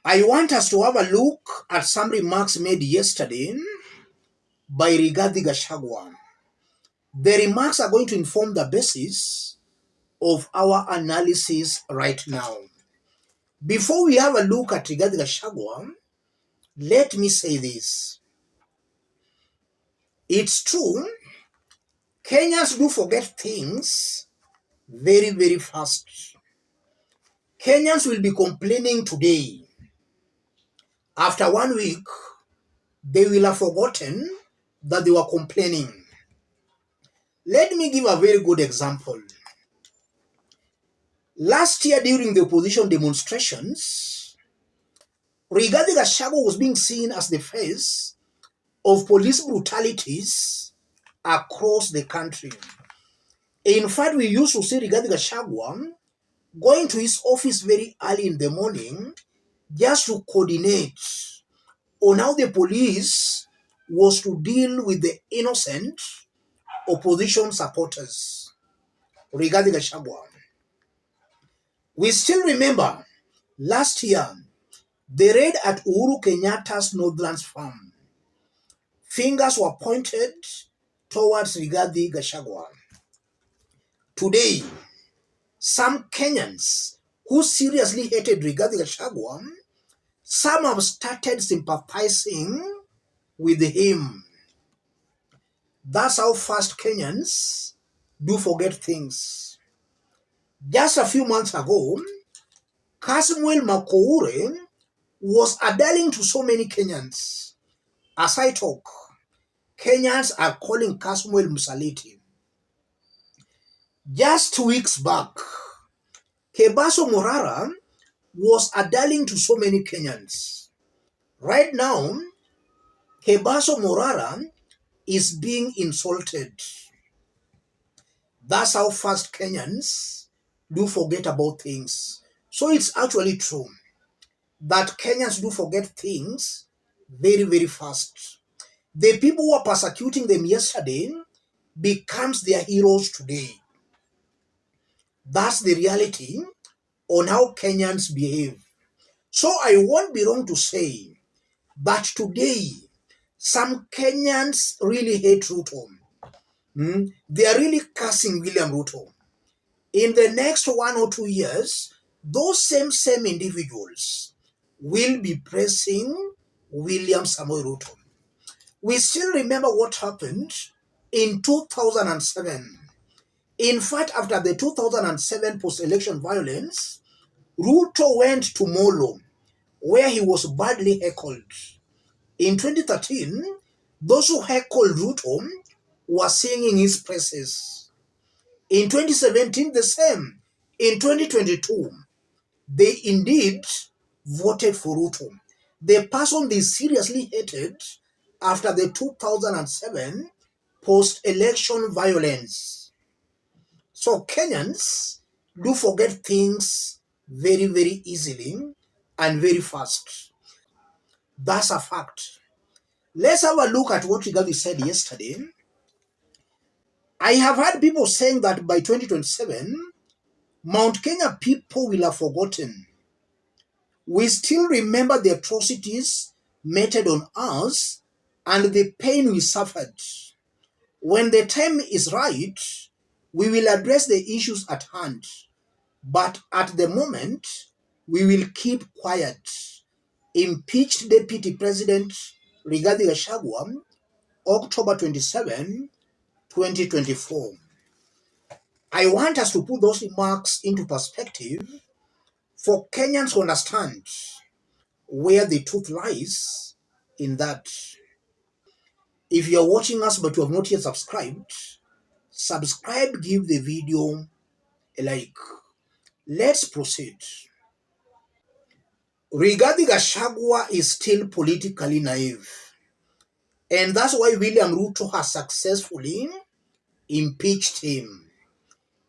I want us to have a look at some remarks made yesterday by Gachagua. The remarks are going to inform the basis of our analysis right now. Before we have a look at Gachagua, let me say this. It's true, Kenyans do forget things very, very fast. Kenyans will be complaining today. After 1 week, they will have forgotten that they were complaining. Let me give a very good example. Last year during the opposition demonstrations, Gachagua was being seen as the face of police brutalities across the country. In fact, we used to see Gachagua going to his office very early in the morning just to coordinate on how the police was to deal with the innocent opposition supporters. Gachagua. We still remember last year, the raid at Uhuru Kenyatta's Northlands farm. Fingers were pointed towards Gachagua. Today, some Kenyans who seriously hated Gachagua, some have started sympathizing with him. That's how fast Kenyans do forget things. Just a few months ago, Kasmuel Makoure was a darling to so many Kenyans. As I talk, Kenyans are calling Kasmuel Musaliti. Just 2 weeks back, Kebaso Morara was a darling to so many Kenyans. Right now, Kebaso Morara is being insulted. That's how fast Kenyans do forget about things. So it's actually true that Kenyans do forget things very, very fast. The people who are persecuting them yesterday becomes their heroes today. That's the reality on how Kenyans behave. So I won't be wrong to say that today some Kenyans really hate Ruto. They are really cursing William Ruto. In the next 1 or 2 years, those same individuals will be praising William Samoei Ruto. We still remember what happened in 2007. In fact, after the 2007 post-election violence, Ruto went to Molo, where he was badly heckled. In 2013, those who heckled Ruto were singing his praises. In 2017, the same. In 2022, they indeed voted for Ruto. The person they seriously hated after the 2007 post-election violence. So Kenyans do forget things very, very easily and very fast. That's a fact. Let's have a look at what Rigathi said yesterday. I have heard people saying that by 2027, Mount Kenya people will have forgotten. We still remember the atrocities meted on us and the pain we suffered. When the time is right, we will address the issues at hand. But at the moment, we will keep quiet. Impeached Deputy President Rigathi Gachagua, October 27, 2024. I want us to put those remarks into perspective for Kenyans to understand where the truth lies in that. If you are watching us but you have not yet subscribed, subscribe, give the video a like. Let's proceed. Rigathi Gachagua is still politically naive. And that's why William Ruto has successfully impeached him.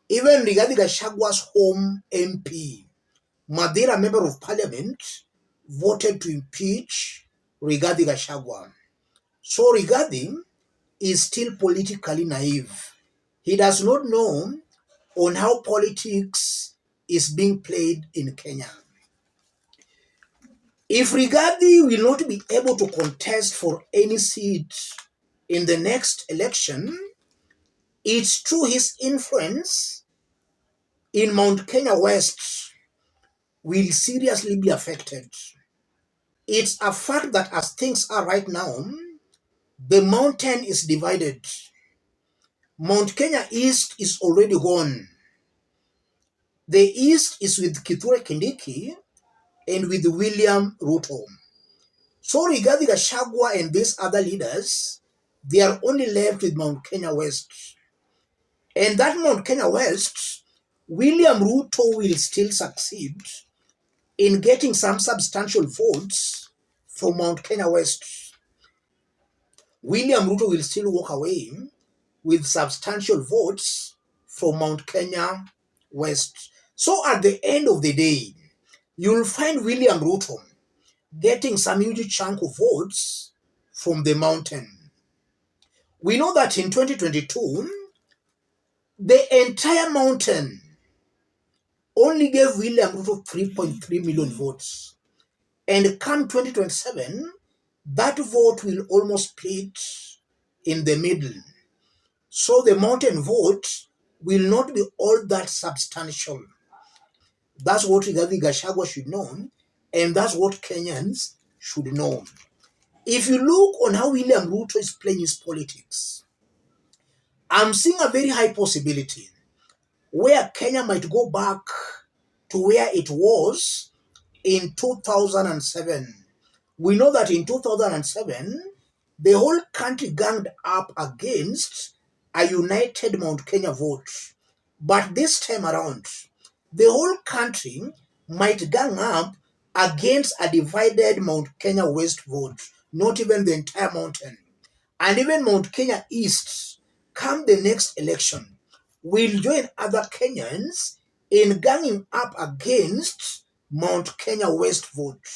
Even Rigathi Gachagua's home MP, Madera Member of Parliament, voted to impeach Rigathi Gachagua. So Rigathi is still politically naive. He does not know on how politics is being played in Kenya. If Rigathi will not be able to contest for any seat in the next election, it's through his influence in Mount Kenya West will seriously be affected. It's a fact that as things are right now, the mountain is divided. Mount Kenya East is already gone. The East is with Kithure Kindiki and with William Ruto. So regarding Gachagua and these other leaders, they are only left with Mount Kenya West. And that Mount Kenya West, William Ruto will still succeed in getting some substantial votes from Mount Kenya West. William Ruto will still walk away with substantial votes from Mount Kenya West. So at the end of the day, you'll find William Ruto getting some huge chunk of votes from the mountain. We know that in 2022, the entire mountain only gave William Ruto 3.3 million votes. And come 2027, that vote will almost split in the middle. So the mountain vote will not be all that substantial. That's what Rigathi Gachagua should know, and that's what Kenyans should know. If you look on how William Ruto is playing his politics, I'm seeing a very high possibility where Kenya might go back to where it was in 2007. We know that in 2007, the whole country ganged up against a united Mount Kenya vote. But this time around, the whole country might gang up against a divided Mount Kenya West vote, not even the entire mountain. And even Mount Kenya East, come the next election, will join other Kenyans in ganging up against Mount Kenya West vote.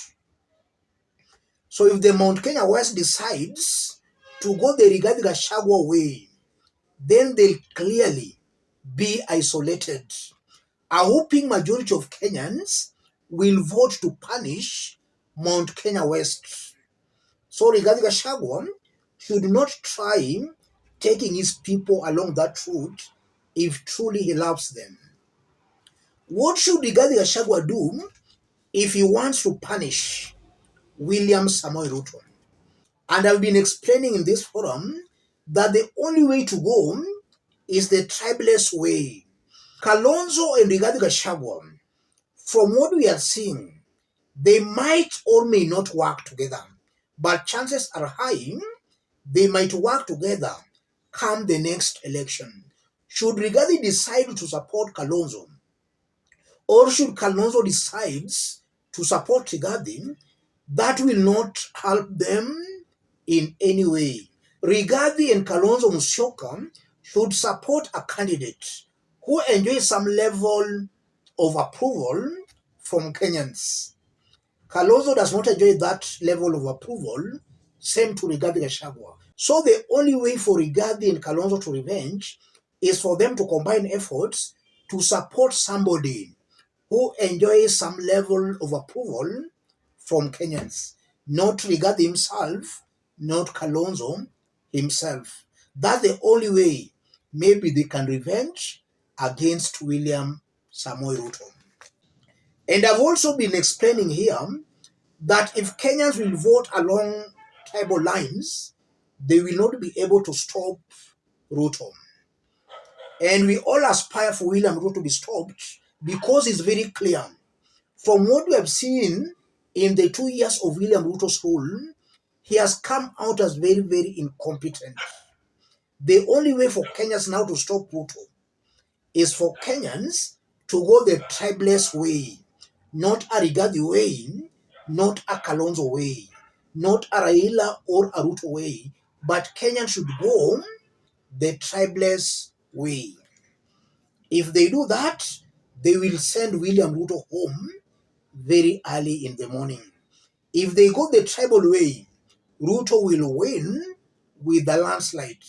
So if the Mount Kenya West decides to go the Rigathi Gachagua way, then they'll clearly be isolated. A whooping majority of Kenyans will vote to punish Mount Kenya West. So Rigathi Gachagua should not try taking his people along that route if truly he loves them. What should Rigathi Gachagua do if he wants to punish William Samoei Ruto? And I've been explaining in this forum that the only way to go is the tribeless way. Kalonzo and Rigathi Gachagua, from what we are seeing, they might or may not work together, but chances are high they might work together come the next election. Should Rigathi decide to support Kalonzo, or should Kalonzo decide to support Rigathi, that will not help them in any way. Rigathi and Kalonzo Musyoka should support a candidate who enjoys some level of approval from Kenyans. Kalonzo does not enjoy that level of approval, same to Rigathi Gachagua. So the only way for Rigathi and Kalonzo to revenge is for them to combine efforts to support somebody who enjoys some level of approval from Kenyans. Not Rigathi himself, not Kalonzo himself. That's the only way maybe they can revenge against William Samoei Ruto. And I've also been explaining here that if Kenyans will vote along tribal lines, they will not be able to stop Ruto. And we all aspire for William Ruto to be stopped because it's very clear. From what we have seen in the 2 years of William Ruto's rule, he has come out as very, very incompetent. The only way for Kenyans now to stop Ruto is for Kenyans to go the tribeless way, not a Rigathi way, not a Kalonzo way, not a Raila or a Ruto way, but Kenyans should go the tribeless way. If they do that, they will send William Ruto home very early in the morning. If they go the tribal way, Ruto will win with the landslide,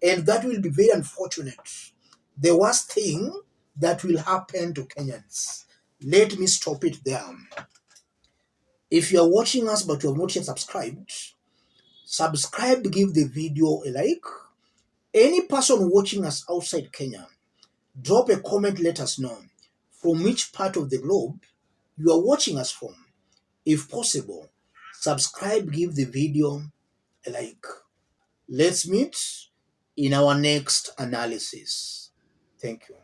and that will be very unfortunate. The worst thing that will happen to Kenyans. Let me stop it there. If you are watching us but you have not yet subscribed, subscribe, give the video a like. Any person watching us outside Kenya, drop a comment, let us know from which part of the globe you are watching us from. If possible, subscribe, give the video a like. Let's meet in our next analysis. Thank you.